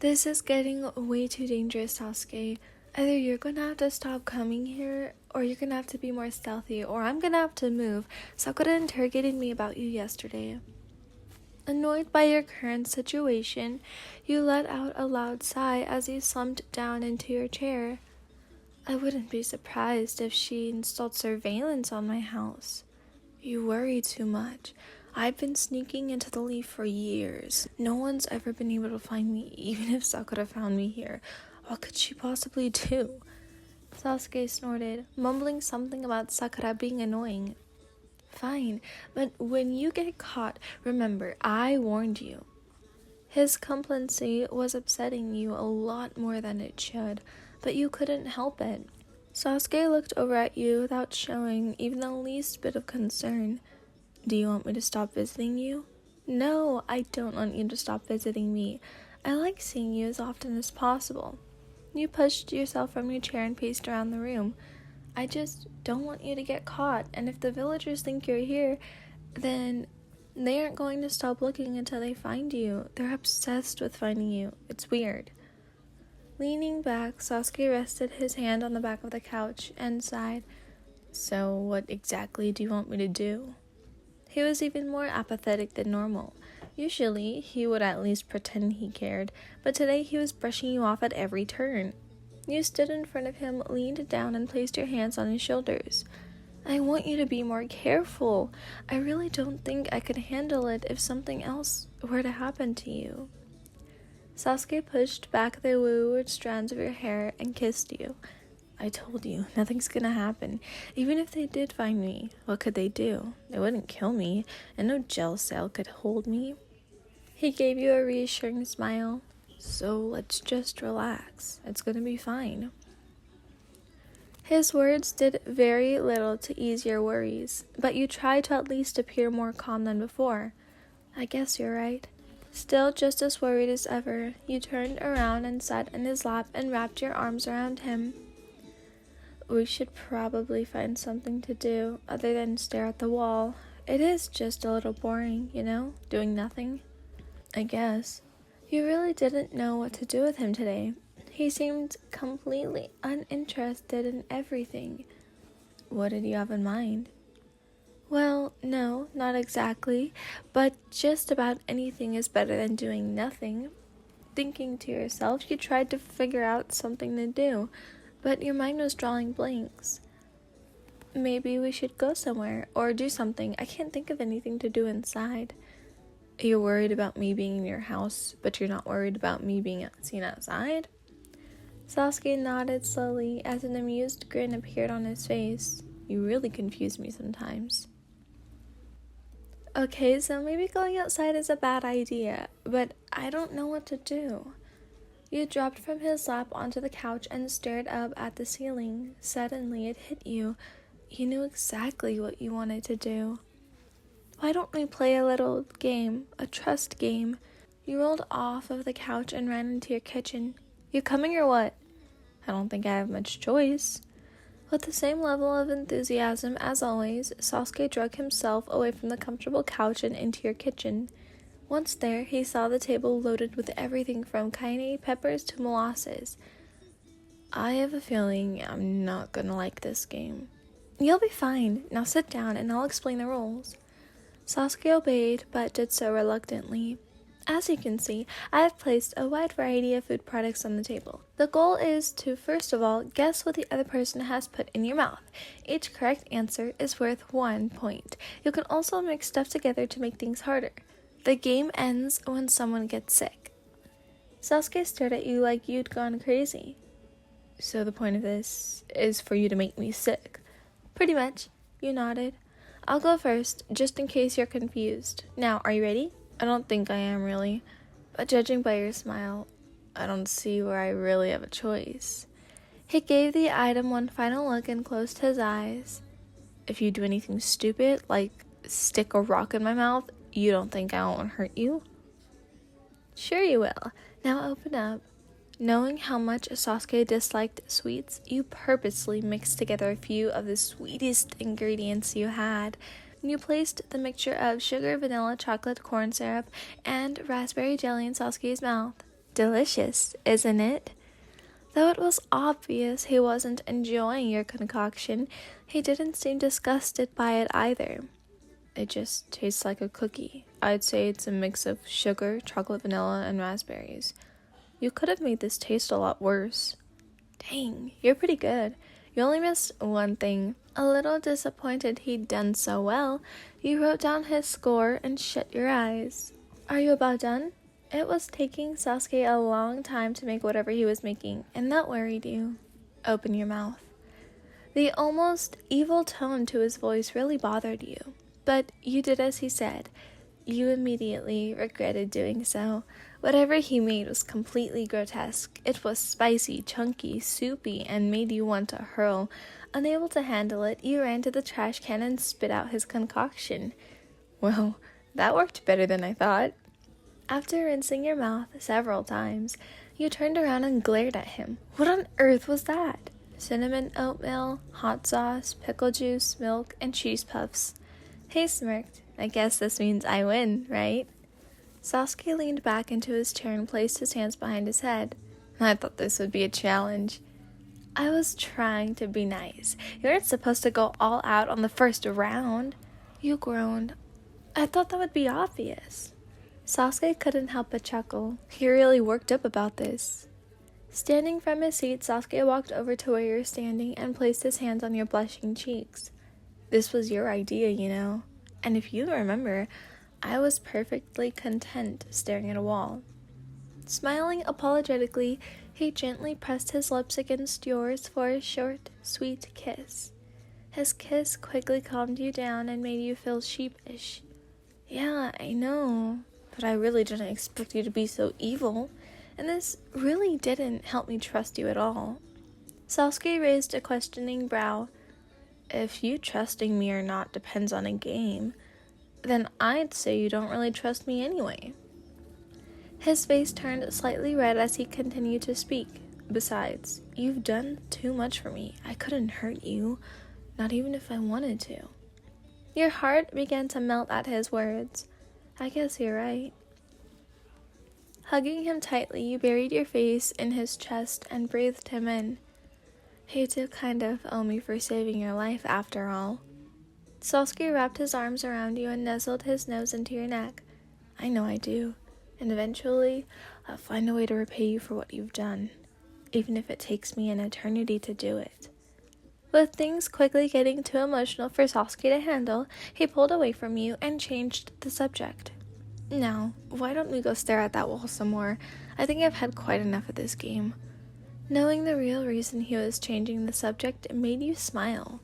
This is getting way too dangerous, Sasuke. Either you're gonna have to stop coming here, or you're gonna have to be more stealthy, or I'm gonna have to move. Sakura interrogated me about you yesterday. Annoyed by your current situation, you let out a loud sigh as you slumped down into your chair. I wouldn't be surprised if she installed surveillance on my house. You worry too much. I've been sneaking into the leaf for years. No one's ever been able to find me, even if Sakura found me here. What could she possibly do? Sasuke snorted, mumbling something about Sakura being annoying. Fine, but when you get caught, remember, I warned you. His complacency was upsetting you a lot more than it should, but you couldn't help it. Sasuke looked over at you without showing even the least bit of concern. Do you want me to stop visiting you? No, I don't want you to stop visiting me. I like seeing you as often as possible. You pushed yourself from your chair and paced around the room. I just don't want you to get caught, and if the villagers think you're here, then they aren't going to stop looking until they find you. They're obsessed with finding you. It's weird. Leaning back, Sasuke rested his hand on the back of the couch and sighed. So what exactly do you want me to do? He was even more apathetic than normal. Usually, he would at least pretend he cared, but today he was brushing you off at every turn. You stood in front of him, leaned down, and placed your hands on his shoulders. I want you to be more careful. I really don't think I could handle it if something else were to happen to you. Sasuke pushed back the wayward strands of your hair and kissed you. I told you, nothing's gonna happen. Even if they did find me, what could they do? They wouldn't kill me, and no jail cell could hold me. He gave you a reassuring smile. So let's just relax. It's gonna be fine. His words did very little to ease your worries, but you tried to at least appear more calm than before. I guess you're right. Still just as worried as ever, you turned around and sat in his lap and wrapped your arms around him. We should probably find something to do other than stare at the wall. It is just a little boring, doing nothing. I guess. You really didn't know what to do with him today. He seemed completely uninterested in everything. What did you have in mind? Well, no, not exactly, but just about anything is better than doing nothing. Thinking to yourself, you tried to figure out something to do, but your mind was drawing blanks. Maybe we should go somewhere or do something. I can't think of anything to do inside. You're worried about me being in your house, but you're not worried about me being seen outside? Sasuke nodded slowly as an amused grin appeared on his face. You really confuse me sometimes. Okay, so maybe going outside is a bad idea, but I don't know what to do. You dropped from his lap onto the couch and stared up at the ceiling. Suddenly it hit you. You knew exactly what you wanted to do. Why don't we play a little game, a trust game? You rolled off of the couch and ran into your kitchen. You coming or what? I don't think I have much choice. With the same level of enthusiasm as always, Sasuke dragged himself away from the comfortable couch and into your kitchen. Once there, he saw the table loaded with everything from cayenne peppers to molasses. I have a feeling I'm not gonna like this game. You'll be fine. Now sit down and I'll explain the rules. Sasuke obeyed, but did so reluctantly. As you can see, I have placed a wide variety of food products on the table. The goal is to, first of all, guess what the other person has put in your mouth. Each correct answer is worth 1 point. You can also mix stuff together to make things harder. The game ends when someone gets sick. Sasuke stared at you like you'd gone crazy. So the point of this is for you to make me sick? Pretty much. You nodded. I'll go first, just in case you're confused. Now, are you ready? I don't think I am really, but judging by your smile, I don't see where I really have a choice. He gave the item one final look and closed his eyes. if you do anything stupid, like stick a rock in my mouth, you don't think I won't hurt you? Sure you will. Now open up. Knowing how much Sasuke disliked sweets, you purposely mixed together a few of the sweetest ingredients you had. You placed the mixture of sugar, vanilla, chocolate, corn syrup, and raspberry jelly in Sasuke's mouth. Delicious, isn't it? Though it was obvious he wasn't enjoying your concoction, he didn't seem disgusted by it either. It just tastes like a cookie. I'd say it's a mix of sugar, chocolate, vanilla, and raspberries. You could have made this taste a lot worse. Dang, you're pretty good. You only missed one thing. A little disappointed he'd done so well, you wrote down his score and shut your eyes. Are you about done? It was taking Sasuke a long time to make whatever he was making, and that worried you. Open your mouth. The almost evil tone to his voice really bothered you, but you did as he said. You immediately regretted doing so. Whatever he made was completely grotesque. It was spicy, chunky, soupy, and made you want to hurl. Unable to handle it, you ran to the trash can and spit out his concoction. Well, that worked better than I thought. After rinsing your mouth several times, you turned around and glared at him. What on earth was that? Cinnamon oatmeal, hot sauce, pickle juice, milk, and cheese puffs. He smirked. I guess this means I win, right? Sasuke leaned back into his chair and placed his hands behind his head. I thought this would be a challenge. I was trying to be nice. You weren't supposed to go all out on the first round. You groaned. I thought that would be obvious. Sasuke couldn't help but chuckle. He really worked up about this. Standing from his seat, Sasuke walked over to where you were standing and placed his hands on your blushing cheeks. This was your idea, you know. And if you remember, I was perfectly content staring at a wall. Smiling apologetically, he gently pressed his lips against yours for a short, sweet kiss. His kiss quickly calmed you down and made you feel sheepish. Yeah, I know, but I really didn't expect you to be so evil, and this really didn't help me trust you at all. Sasuke raised a questioning brow. If you trusting me or not depends on a game, then I'd say you don't really trust me anyway. His face turned slightly red as he continued to speak. Besides, you've done too much for me. I couldn't hurt you, not even if I wanted to. Your heart began to melt at his words. I guess you're right. Hugging him tightly, you buried your face in his chest and breathed him in. You do kind of owe me for saving your life, after all. Sasuke wrapped his arms around you and nuzzled his nose into your neck. I know I do, and eventually I'll find a way to repay you for what you've done, even if it takes me an eternity to do it. With things quickly getting too emotional for Sasuke to handle, he pulled away from you and changed the subject. Now, why don't we go stare at that wall some more? I think I've had quite enough of this game. Knowing the real reason he was changing the subject, it made you smile.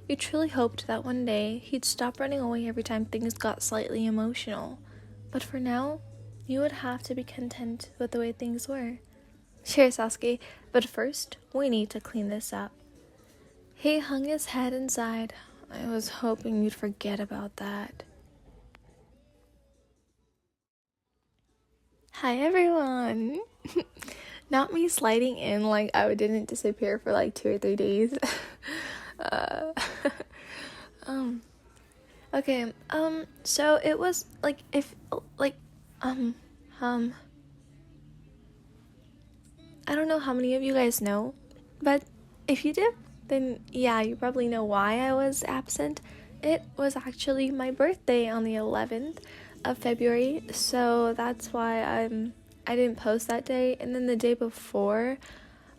You truly hoped that one day he'd stop running away every time things got slightly emotional. But for now, you would have to be content with the way things were. Sure, Sasuke, but first, we need to clean this up. He hung his head and sighed. I was hoping you'd forget about that. Hi, everyone! Not me sliding in like I didn't disappear for like 2 or 3 days. Okay, so it was like, I don't know how many of you guys know, but if you do, then yeah, you probably know why I was absent. It was actually my birthday on the 11th of February, so that's why I didn't post that day. And then the day before,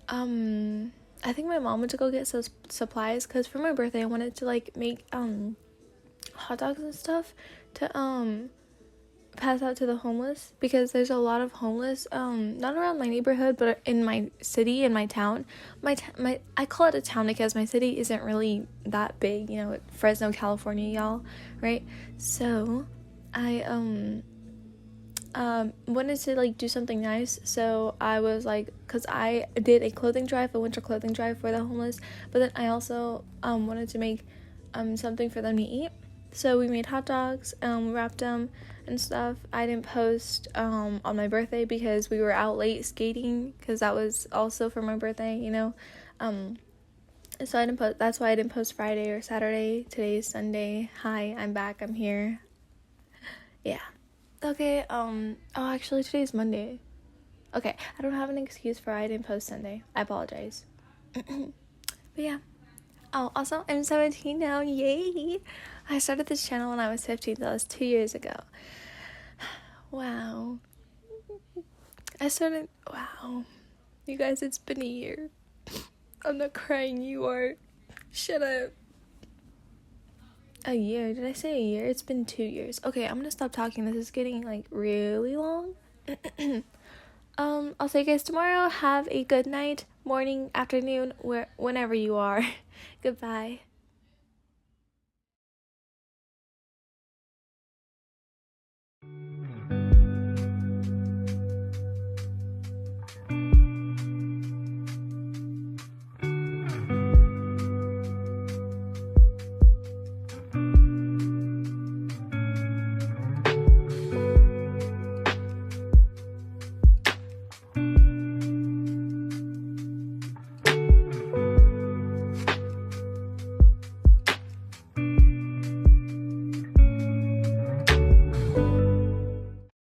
I think my mom went to go get some supplies, because for my birthday I wanted to like make hot dogs and stuff to pass out to the homeless, because there's a lot of homeless, not around my neighborhood, but in my city, in my town. I call it a town because my city isn't really that big, you know, Fresno, California, y'all, right? So I wanted to like do something nice, so I was like, because I did a winter clothing drive for the homeless, but then I also wanted to make something for them to eat. So we made hot dogs, wrapped them and stuff. I didn't post on my birthday because we were out late skating, because that was also for my birthday, you know. So I didn't post. That's why I didn't post Friday or Saturday. Today is Sunday. Hi, I'm back. I'm here. Yeah. Okay. Oh, actually, today's Monday. Okay, I don't have an excuse for I didn't post Sunday. I apologize. But yeah. Oh, also, I'm 17 now. Yay! I started this channel when I was 15. That was 2 years ago. Wow. Wow. You guys, it's been a year. I'm not crying, you are. Shut up. A year? Did I say a year? It's been 2 years. Okay, I'm gonna stop talking. This is getting, like, really long. I'll see you guys tomorrow. Have a good night, morning, afternoon, whenever you are. Goodbye.